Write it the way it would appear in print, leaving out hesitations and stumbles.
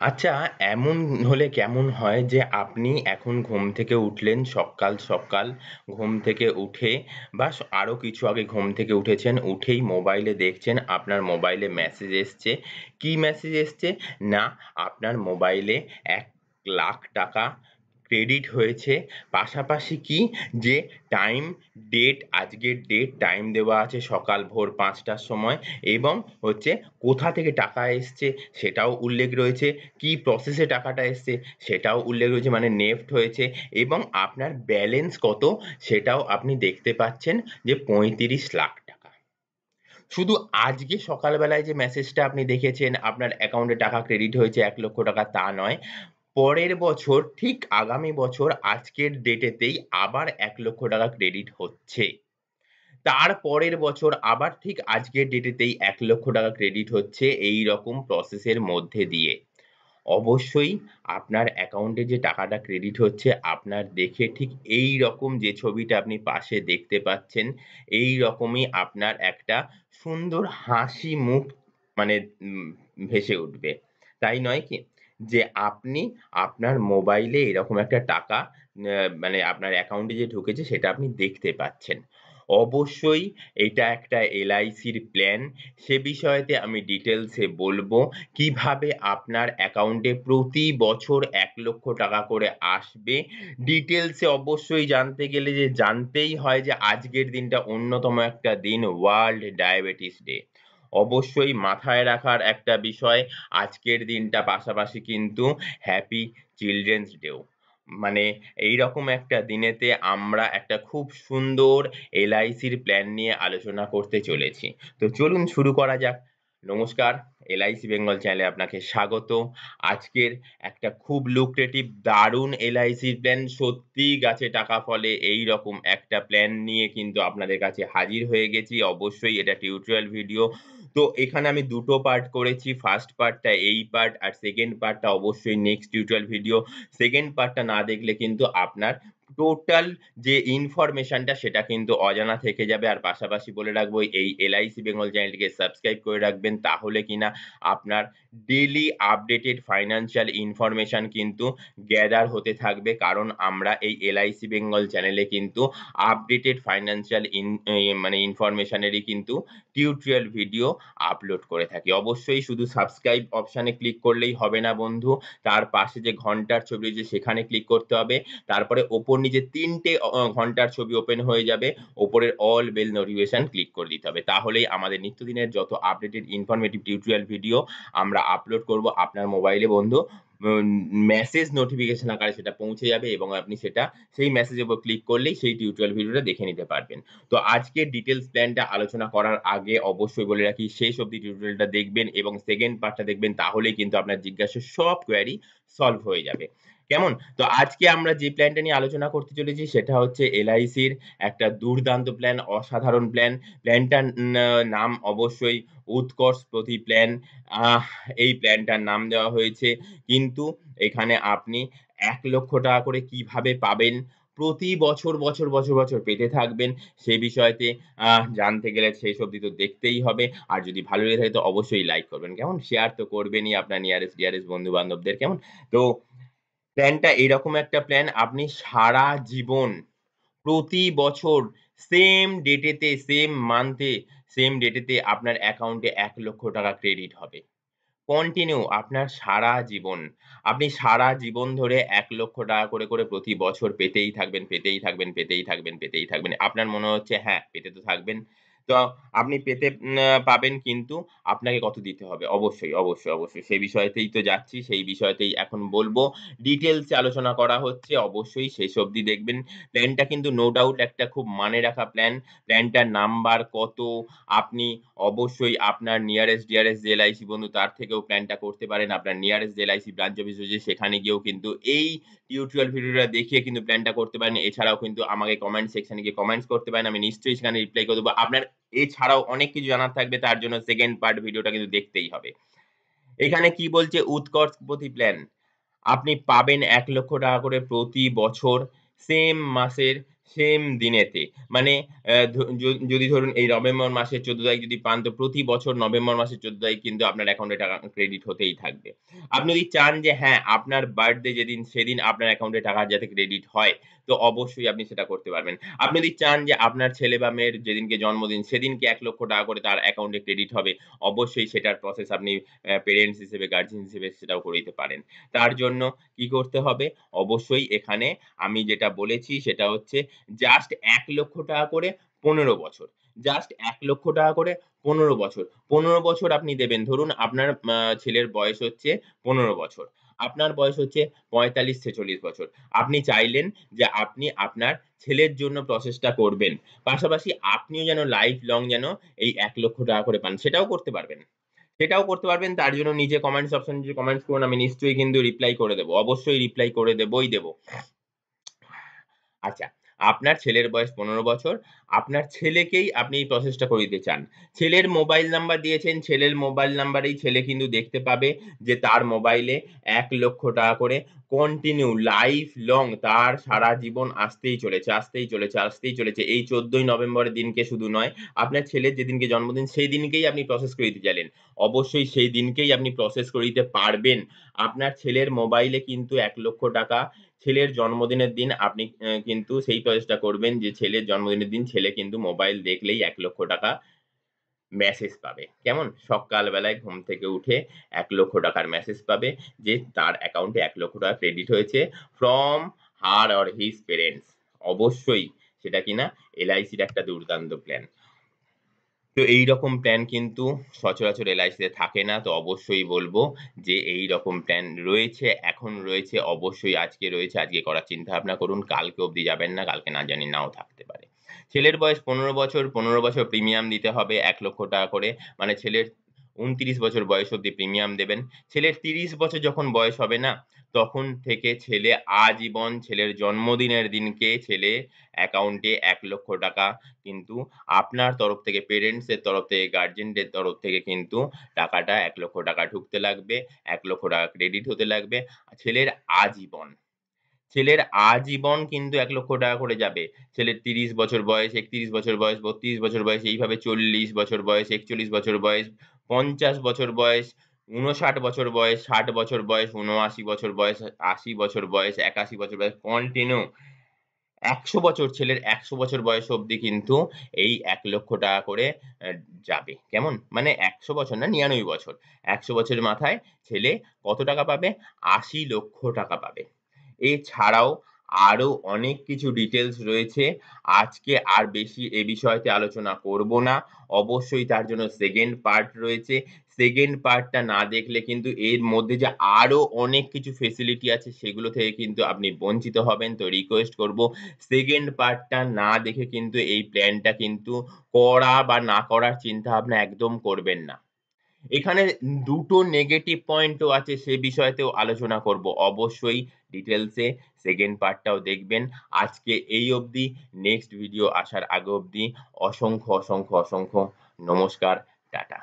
আচ্ছা, এমন হলে কেমন হয় যে আপনি এখন ঘুম থেকে উঠলেন সকাল, সকাল ঘুম থেকে উঠে বা আরো কিছু আগে ঘুম থেকে উঠেছেন, উঠেই মোবাইলে দেখছেন আপনার মোবাইলে মেসেজ এসছে। কি মেসেজ এসছে? না, আপনার মোবাইলে ৳১,০০,০০০ ক্রেডিট হয়েছে। পাশাপাশি কি? যে টাইম, আজকের টাইম দেওয়া আছে সকাল ভোর ৫ টার সময় এবং হচ্ছে কোথা থেকে টাকা এসছে সেটাও উল্লেখ রয়েছে। কি প্রসেসে টাকাটা এসছে সেটাও উল্লেখ রয়েছে, মানে নেফট হয়েছে এবং আপনার ব্যালেন্স কত সেটাও আপনি দেখতে পাচ্ছেন যে ৳৩৫,০০,০০০। শুধু আজকে সকালবেলায় যে মেসেজটা আপনি দেখেছেন আপনার অ্যাকাউন্টে টাকা ক্রেডিট হয়েছে ৳১,০০,০০০ তা নয়। পরের বছর ঠিক আগামী বছর আজকের ডেটেতেই আবার ৳১,০০,০০০ ক্রেডিট হচ্ছে। তার পরের বছর আবার ঠিক আজকের ডেটেতেই ৳১,০০,০০০ ক্রেডিট হচ্ছে এইরকম প্রসেসের মধ্যে দিয়ে। অবশ্যই আপনার অ্যাকাউন্টে যে টাকাটা ক্রেডিট হচ্ছে আপনার দেখে ঠিক এইরকম যে ছবিটা আপনি পাশে দেখতে পাচ্ছেন, এইরকমই আপনার একটা সুন্দর হাসি মুখ মানে উম ভেসে উঠবে। তাই নয় কি? যে আপনি আপনার মোবাইলে এরকম একটা টাকা মানে আপনার অ্যাকাউন্টে যে ঢুকেছে সেটা আপনি দেখতে পাচ্ছেন। অবশ্যই এটা একটা এলআইসির প্ল্যান। সে বিষয়েতে আমি ডিটেইলসে বলবো। কিভাবে আপনার অ্যাকাউন্টে প্রতি বছর ৳১,০০,০০০ করে আসবে। ডিটেইলসে অবশ্যই জানতে গেলে যে জানতেই হয় যে আজকের দিনটা অন্যতম একটা দিন, ওয়ার্ল্ড ডায়াবেটিস ডে। অবশ্যই মাথায় রাখার একটা বিষয়, আজকের দিনটা পাশাপাশি কিন্তু হ্যাপি চিলড্রেনস ডেও। মানে এইরকম একটা দিনেতে আমরা একটা খুব সুন্দর এলআইসির প্ল্যান নিয়ে আলোচনা করতে চলেছি। তো চলুন শুরু করা যাক। নমস্কার, এলআইসি বেঙ্গল চ্যানেলে আপনাকে স্বাগত। আজকের একটা খুব লুক্রেটিভ দারুণ এলআইসির প্ল্যান, সত্যিই গাছে টাকা ফলে এইরকম একটা প্ল্যান নিয়ে কিন্তু আপনাদের কাছে হাজির হয়ে গেছি। অবশ্যই এটা টিউটোরিয়াল ভিডিও। তো এখানে আমি ২ টো পার্ট করেছি। ফার্স্ট পার্টটা এই পার্ট আর সেকেন্ড পার্টটা অবশ্যই নেক্সট টিউটোরিয়াল ভিডিও। সেকেন্ড পার্টটা না দেখলে কিন্তু আপনার টোটাল যে ইনফরমেশনটা সেটা কিন্তু অজানা থেকে যাবে। আর পাশাপাশি বলে রাখবো এই এলআইসি বেঙ্গল চ্যানেলটিকে সাবস্ক্রাইব করে রাখবেন। তাহলে কিনা আপনার ডেইলি আপডেটেড ফাইন্যান্সিয়াল ইনফরমেশন কিন্তু গ্যাদার হতে থাকবে। কারণ আমরা এই এলআইসি বেঙ্গল চ্যানেলে কিন্তু আপডেটেড ফাইন্যান্সিয়াল মানে ইনফরমেশনেরই কিন্তু টিউটোরিয়াল ভিডিও আপলোড করে থাকি। অবশ্যই শুধু সাবস্ক্রাইব অপশনে ক্লিক করলেই হবে না বন্ধু। তার পাশে যে ঘন্টার ছবি রয়েছে সেখানে ক্লিক করতে হবে। তারপরে ওপর নিচে ৩ টে ঘন্টার ছবি ওপেন হয়ে যাবে। ওপরের অল বেল নোটিফিকেশন ক্লিক করে দিতে হবে। তাহলেই আমাদের নিত্যদিনের যত আপডেটেড ইনফরমেটিভ টিউটোরিয়াল ভিডিও আমরা আপলোড করব আপনার মোবাইলে বন্ধু মেসেজ নোটিফিকেশন আকারে সেটা পৌঁছে যাবে এবং আপনি সেটা সেই মেসেজের উপর ক্লিক করলেই সেই টিউটোরিয়াল ভিডিওটা দেখে নিতে পারবেন। তো আজকের ডিটেইলস প্ল্যানটা আলোচনা করার আগে অবশ্যই বলে রাখি শেষ অবধি টিউটোরিয়ালটা দেখবেন এবং সেকেন্ড পার্টটা দেখবেন, তাহলেই কিন্তু আপনার জিজ্ঞাসা সব কোয়েরি সলভ হয়ে যাবে। কেমন? তো আজকে আমরা যে প্ল্যানটা নিয়ে আলোচনা করতে চলেছি সেটা হচ্ছে এলআইসির একটা দুর্দান্ত প্ল্যান, অসাধারণ প্ল্যান। প্ল্যানটার নাম অবশ্যই উৎকর্ষ প্রতি প্ল্যান। আহ এই প্ল্যানটার নাম দেওয়া হয়েছে, কিন্তু এখানে আপনি ৳১,০০,০০০ করে কিভাবে পাবেন? প্রতি বছর পেতে থাকবেন সে বিষয়তে জানতে গেলে শেষ অবধি তো দেখতেই হবে। আর যদি ভালো লেগে থাকে তো অবশ্যই লাইক করবেন। কেমন? শেয়ার তো করবেনই আপনার নিয়ারেস্ট ডিয়ারেস্ট বন্ধু-বান্ধবদের। কেমন? তো প্ল্যানটা এরকম একটা প্ল্যান, আপনি সারা জীবন প্রতি বছর সেম ডেটেতে, সেম মান্থে, সেম ডেটেতে আপনার অ্যাকাউন্টে ৳১,০০,০০০ ক্রেডিট হবে। কন্টিনিউ আপনার সারা জীবন। আপনি সারা জীবন ধরে ৳১,০০,০০০ করে প্রতি বছর পেতেই থাকবেন, পেতেই থাকবেন, পেতেই থাকবেন, পেতেই থাকবেন। আপনার মনে হচ্ছে হ্যাঁ, পেতে তো থাকবেন। তো আপনি পেতে পাবেন, কিন্তু আপনাকে কত দিতে হবে? অবশ্যই সেই বিষয়তেই তো যাচ্ছি। সেই বিষয়তেই এখন বলবো। ডিটেইলস এ আলোচনা করা হচ্ছে। অবশ্যই শেষ অবধি দেখবেন। প্ল্যানটা কিন্তু নো ডাউট একটা খুব মানে রাখা প্ল্যান। প্ল্যানটার নাম্বার কত আপনি অবশ্যই আপনার নিয়ারেস্ট ডিয়ারেস্ট যে এলআইসি বন্ধু তার থেকেও প্ল্যানটা করতে পারেন। আপনার নিয়ারেস্ট যে এলআইসি ব্রাঞ্চ অফিস রয়েছে সেখানে গিয়েও কিন্তু এই টিউটোরিয়াল ভিডিওটা দেখিয়ে কিন্তু প্ল্যানটা করতে পারেন। এছাড়াও কিন্তু আমাকে কমেন্ট সেকশনে গিয়ে কমেন্টস করতে পারেন। আমি নিশ্চয়ই সেখানে রিপ্লাই করে দেব। আপনার এছাড়াও অনেক কিছু জানার থাকবে, তার জন্য সেকেন্ড পার্ট ভিডিওটা কিন্তু দেখতেই হবে। এখানে কি বলছে উৎকর্ষ প্রতি প্ল্যান। আপনি পাবেন ৳১,০০,০০০ করে প্রতি বছর সেম মাসের সেম দিনেতে মানে যদি ধরুন এই নভেম্বর মাসের ১৪ তারিখ যদি পান তো প্রতি বছর নভেম্বর মাসের ১৪ তারিখ কিন্তু আপনার অ্যাকাউন্টে টাকা ক্রেডিট হতেই থাকবে। আপনি যদি চান যে হ্যাঁ, আপনার বার্থডে যেদিন সেদিন আপনার অ্যাকাউন্টে টাকা যাতে ক্রেডিট হয়, তো অবশ্যই আপনি সেটা করতে পারবেন। আপনি যদি চান যে আপনার ছেলে বা মেয়ের যেদিনকে জন্মদিন সেদিনকে ৳১,০০,০০০ করে তার অ্যাকাউন্টে ক্রেডিট হবে, অবশ্যই সেটার প্রসেস আপনি প্যারেন্টস হিসেবে, গার্ডিয়ান হিসেবে সেটাও করে দিতে পারেন। তার জন্য কি করতে হবে? অবশ্যই এখানে আমি যেটা বলেছি সেটা হচ্ছে জাস্ট ৳১,০০,০০০ করে ১৫ বছর। জাস্ট ৳১,০০,০০০ করে ১৫ বছর। ১৫ বছর আপনি দেবেন। ধরুন আপনার ছেলের বয়স হচ্ছে ১৫ বছর। আপনার বয়স হচ্ছে ৪৫-৪৬ বছর। আপনি চাইলেন যে আপনি আপনার ছেলের জন্য প্রসেসটা করবেন। পাশাপাশি আপনিও যেন লাইফ লং যেন এই ৳১,০০,০০০ করে পান সেটাও করতে পারবেন। সেটাও করতে পারবেন। তার জন্য নিচে কমেন্টস অপশনে যে কমেন্টস করুন আমি নিশ্চয়ই কিন্তু রিপ্লাই করে দেব। অবশ্যই রিপ্লাই করে দেবই দেব। আচ্ছা, আপনার ছেলের বয়স ১৫ বছর। আপনার ছেলেকেই আপনি এই প্রসেসটা করে দিতে চান। ছেলের মোবাইল নাম্বার দিয়েছেন, ছেলের মোবাইল নাম্বারেই ছেলে কিন্তু দেখতে পাবে যে তার মোবাইলে ৳১,০০,০০০ করে কন্টিনিউ লাইফ লং তার সারা জীবন আসতেই চলেছে, আসতেই চলেছে, আসতেই চলেছে। এই ১৪ই নভেম্বরের দিনকে শুধু নয়, আপনার ছেলের যেদিনকে জন্মদিন সেই দিনকেই আপনি প্রসেস করে দিতে চাইলেন। অবশ্যই সেই দিনকেই আপনি প্রসেস করে দিতে পারবেন। আপনার ছেলের মোবাইলে কিন্তু ৳১,০০,০০০ ছেলের জন্মদিনের দিন আপনি কিন্তু সেই প্রসেসটা করবেন যে ছেলের জন্মদিনের দিন ছেলে কিন্তু মোবাইল দেখলেই ৳১,০০,০০০ মেসেজ পাবে। কেমন? সকাল বেলায় ঘুম থেকে উঠে ৳১,০০,০০০ র মেসেজ পাবে যে তার অ্যাকাউন্টে ৳১,০০,০০০ ক্রেডিট হয়েছে from her or his parents. অবশ্যই সেটা কিনা এলআইসির একটা দুর্দান্ত প্ল্যান। তো এইরকম প্ল্যান কিন্তু সচরাচর এলআইসিতে থাকে না। তো অবশ্যই বলব যে এইরকম প্ল্যান রয়েছে, এখন রয়েছে, অবশ্যই আজকে রয়েছে, আজকে করার চিন্তাভাবনা করুন। কালকে অবধি যাবেন না, কালকে না জানি নাও থাকতে পারে। ছেলের বয়স ১৫ বছর, ১৫ বছর প্রিমিয়াম দিতে হবে ৳১,০০,০০০ করে। মানে ছেলের ২৯ বছর বয়স অবধি প্রিমিয়াম দেবেন। ছেলের ৩০ বছর যখন বয়স হবে না, তখন থেকে ছেলে আজীবন ছেলের জন্মদিনের দিনকে ছেলে অ্যাকাউন্টে ৳১,০০,০০০ কিন্তু আপনার তরফ থেকে প্যারেন্টস এর তরফ থেকে গার্ডিয়ানদের তরফ থেকে কিন্তু টাকাটা ৳১,০০,০০০ ঢুকতে লাগবে, ৳১,০০,০০০ ক্রেডিট হতে লাগবে। ছেলের আজীবন। ছেলের আজীবন কিন্তু ৳১,০০,০০০ করে যাবে। ছেলের ৩০ বছর বয়স, ৩১ বছর বয়স, ৩২ বছর বয়স, এইভাবে ৪০ বছর বয়স, ৪১ বছর বয়স, ৫০ বছর বয়স, ৫৯ বছর বয়স, ৬০ বছর বয়স, ৭৯ বছর বয়স, ৮০ বছর বয়স, ৮১ বছর বয়স কন্টিনিউ ১০০ বছর ছেলের ১০০ বছর বয়স অবধি কিন্তু এই ৳১,০০,০০০ করে অ্যা যাবে। কেমন? মানে ১০০ বছর না ৯৯ বছর। ১০০ বছরের মাথায় ছেলে কত টাকা পাবে? ৳৮০,০০,০০০ পাবে। এছাড়াও আরো অনেক কিছু ডিটেইলস রয়েছে। আজকে আর বেশি এ বিষয়তে আলোচনা করব না। অবশ্যই তার জন্য 2nd পার্ট রয়েছে। 2nd পার্টটা না দেখলে কিন্তু এর মধ্যে যে আরো অনেক কিছু ফেসিলিটি আছে সেগুলো থেকে কিন্তু আপনি বঞ্চিত হবেন। তো রিকোয়েস্ট করব 2nd পার্টটা না দেখে কিন্তু এই প্ল্যানটা কিন্তু করা বা না করার চিন্তাভাবনা একদম করবেন না। এখানে দুটো নেগেটিভ পয়েন্টও আছে সে বিষয়তেও আলোচনা করব। অবশ্যই ডিটেইলসে 2nd পার্টটাও দেখবেন। আজকে এই অবধি। নেক্সট ভিডিও আসার আগে অবধি অসংখ্য নমস্কার। টাটা।